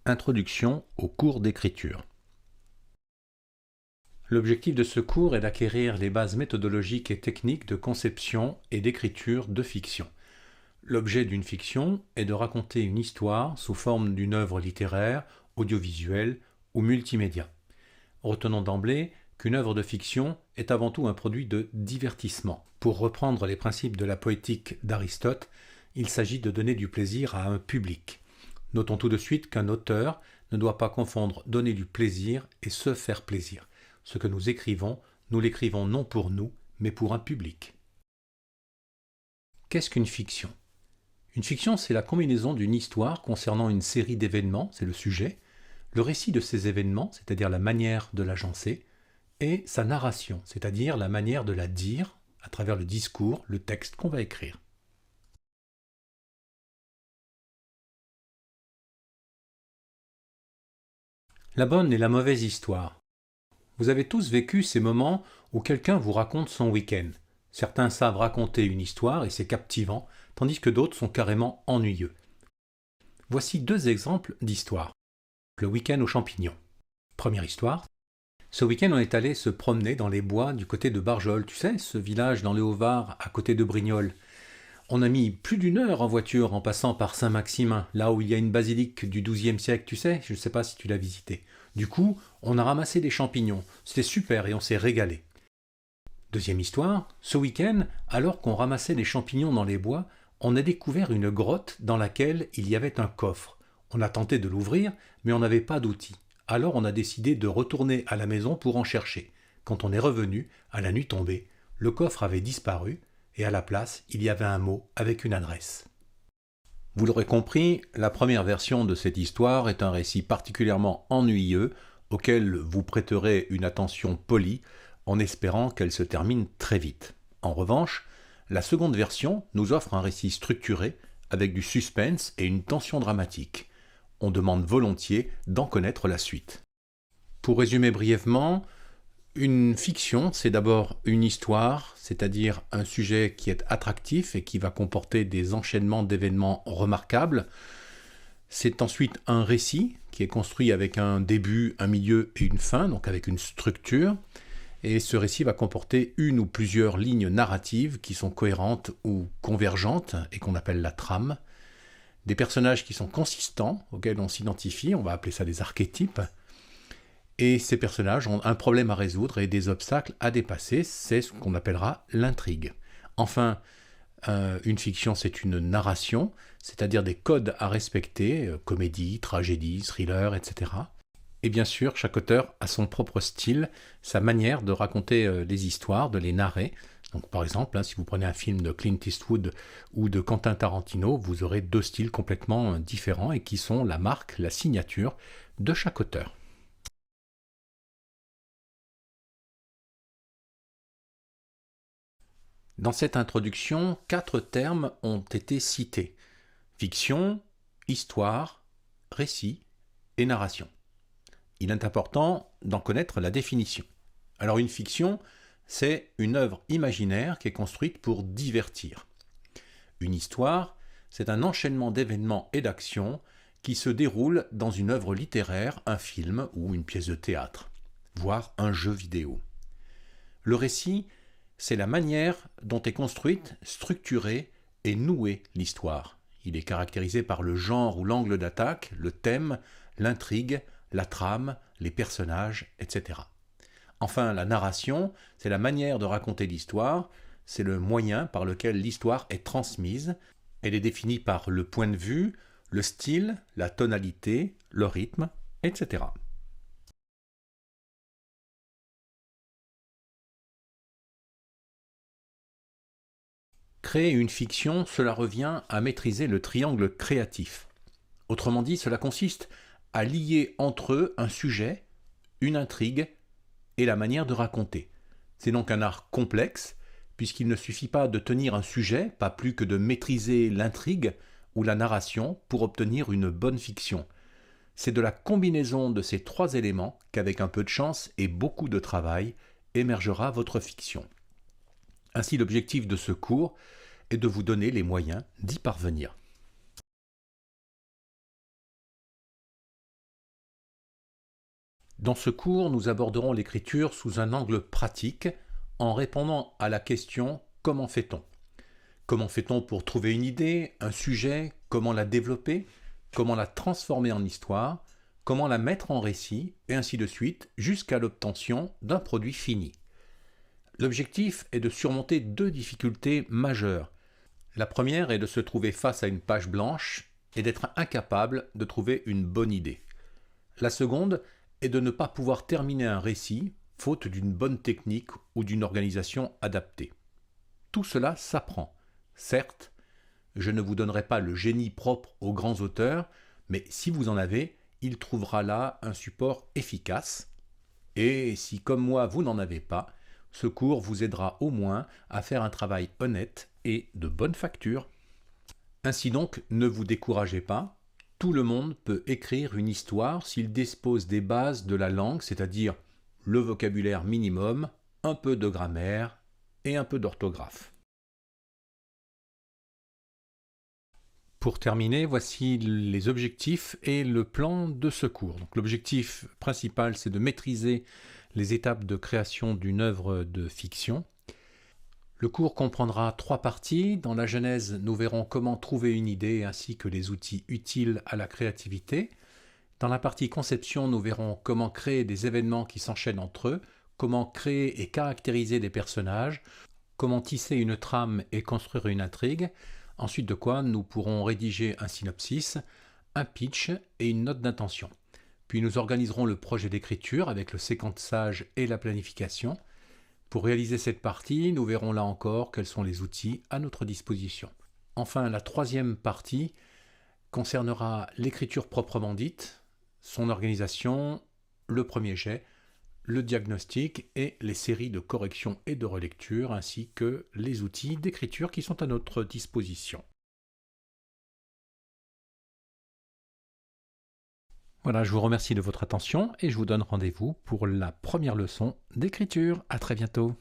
Introduction au cours d'écriture. L'objectif de ce cours est d'acquérir les bases méthodologiques et techniques de conception et d'écriture de fiction. L'objet d'une fiction est de raconter une histoire sous forme d'une œuvre littéraire, audiovisuelle ou multimédia. Retenons d'emblée qu'une œuvre de fiction est avant tout un produit de divertissement. Pour reprendre les principes de la poétique d'Aristote, il s'agit de donner du plaisir à un public. Notons tout de suite qu'un auteur ne doit pas confondre donner du plaisir et se faire plaisir. Ce que nous écrivons, nous l'écrivons non pour nous, mais pour un public. Qu'est-ce qu'une fiction ? Une fiction, c'est la combinaison d'une histoire concernant une série d'événements, c'est le sujet, le récit de ces événements, c'est-à-dire la manière de l'agencer, et sa narration, c'est-à-dire la manière de la dire à travers le discours, le texte qu'on va écrire. La bonne et la mauvaise histoire. Vous avez tous vécu ces moments où quelqu'un vous raconte son week-end. Certains savent raconter une histoire et c'est captivant, tandis que d'autres sont carrément ennuyeux. Voici deux exemples d'histoires. Le week-end aux champignons. Première histoire. Ce week-end, on est allé se promener dans les bois du côté de Barjol, tu sais, ce village dans le Haut-Var, à côté de Brignoles. On a mis plus d'une heure en voiture en passant par Saint-Maximin, là où il y a une basilique du XIIe siècle, tu sais, je ne sais pas si tu l'as visité. Du coup, on a ramassé des champignons, c'était super et on s'est régalé. Deuxième histoire, ce week-end, alors qu'on ramassait des champignons dans les bois, on a découvert une grotte dans laquelle il y avait un coffre. On a tenté de l'ouvrir, mais on n'avait pas d'outils. Alors on a décidé de retourner à la maison pour en chercher. Quand on est revenu, à la nuit tombée, le coffre avait disparu, et à la place, il y avait un mot avec une adresse. Vous l'aurez compris, la première version de cette histoire est un récit particulièrement ennuyeux auquel vous prêterez une attention polie en espérant qu'elle se termine très vite. En revanche, la seconde version nous offre un récit structuré avec du suspense et une tension dramatique. On demande volontiers d'en connaître la suite. Pour résumer brièvement, une fiction, c'est d'abord une histoire, c'est-à-dire un sujet qui est attractif et qui va comporter des enchaînements d'événements remarquables. C'est ensuite un récit qui est construit avec un début, un milieu et une fin, donc avec une structure. Et ce récit va comporter une ou plusieurs lignes narratives qui sont cohérentes ou convergentes et qu'on appelle la trame. Des personnages qui sont consistants, auxquels on s'identifie, on va appeler ça des archétypes. Et ces personnages ont un problème à résoudre et des obstacles à dépasser, c'est ce qu'on appellera l'intrigue. Enfin, une fiction, c'est une narration, c'est-à-dire des codes à respecter, comédie, tragédie, thriller, etc. Et bien sûr, chaque auteur a son propre style, sa manière de raconter les histoires, de les narrer. Donc, par exemple, si vous prenez un film de Clint Eastwood ou de Quentin Tarantino, vous aurez deux styles complètement différents et qui sont la marque, la signature de chaque auteur. Dans cette introduction, 4 termes ont été cités. Fiction, histoire, récit et narration. Il est important d'en connaître la définition. Alors une fiction, c'est une œuvre imaginaire qui est construite pour divertir. Une histoire, c'est un enchaînement d'événements et d'actions qui se déroulent dans une œuvre littéraire, un film ou une pièce de théâtre, voire un jeu vidéo. Le récit, c'est la manière dont est construite, structurée et nouée l'histoire. Il est caractérisé par le genre ou l'angle d'attaque, le thème, l'intrigue, la trame, les personnages, etc. Enfin, la narration, c'est la manière de raconter l'histoire, c'est le moyen par lequel l'histoire est transmise. Elle est définie par le point de vue, le style, la tonalité, le rythme, etc. Créer une fiction, cela revient à maîtriser le triangle créatif. Autrement dit, cela consiste à lier entre eux un sujet, une intrigue et la manière de raconter. C'est donc un art complexe, puisqu'il ne suffit pas de tenir un sujet, pas plus que de maîtriser l'intrigue ou la narration pour obtenir une bonne fiction. C'est de la combinaison de ces 3 éléments qu'avec un peu de chance et beaucoup de travail, émergera votre fiction. Ainsi, l'objectif de ce cours est de vous donner les moyens d'y parvenir. Dans ce cours, nous aborderons l'écriture sous un angle pratique en répondant à la question « Comment fait-on » ? Comment fait-on pour trouver une idée, un sujet, comment la développer, comment la transformer en histoire, comment la mettre en récit, et ainsi de suite, jusqu'à l'obtention d'un produit fini. L'objectif est de surmonter deux difficultés majeures. La première est de se trouver face à une page blanche et d'être incapable de trouver une bonne idée. La seconde est de ne pas pouvoir terminer un récit, faute d'une bonne technique ou d'une organisation adaptée. Tout cela s'apprend. Certes, je ne vous donnerai pas le génie propre aux grands auteurs, mais si vous en avez, il trouvera là un support efficace. Et si, comme moi, vous n'en avez pas, ce cours vous aidera au moins à faire un travail honnête et de bonne facture. Ainsi donc, ne vous découragez pas. Tout le monde peut écrire une histoire s'il dispose des bases de la langue, c'est-à-dire le vocabulaire minimum, un peu de grammaire et un peu d'orthographe. Pour terminer, voici les objectifs et le plan de ce cours. Donc, l'objectif principal, c'est de maîtriser les étapes de création d'une œuvre de fiction. Le cours comprendra 3 parties. Dans la genèse, nous verrons comment trouver une idée ainsi que les outils utiles à la créativité. Dans la partie conception, nous verrons comment créer des événements qui s'enchaînent entre eux, comment créer et caractériser des personnages, comment tisser une trame et construire une intrigue. Ensuite de quoi, nous pourrons rédiger un synopsis, un pitch et une note d'intention. Puis nous organiserons le projet d'écriture avec le séquençage et la planification. Pour réaliser cette partie, nous verrons là encore quels sont les outils à notre disposition. Enfin, la troisième partie concernera l'écriture proprement dite, son organisation, le premier jet, le diagnostic et les séries de correction et de relecture, ainsi que les outils d'écriture qui sont à notre disposition. Voilà, je vous remercie de votre attention et je vous donne rendez-vous pour la première leçon d'écriture. À très bientôt.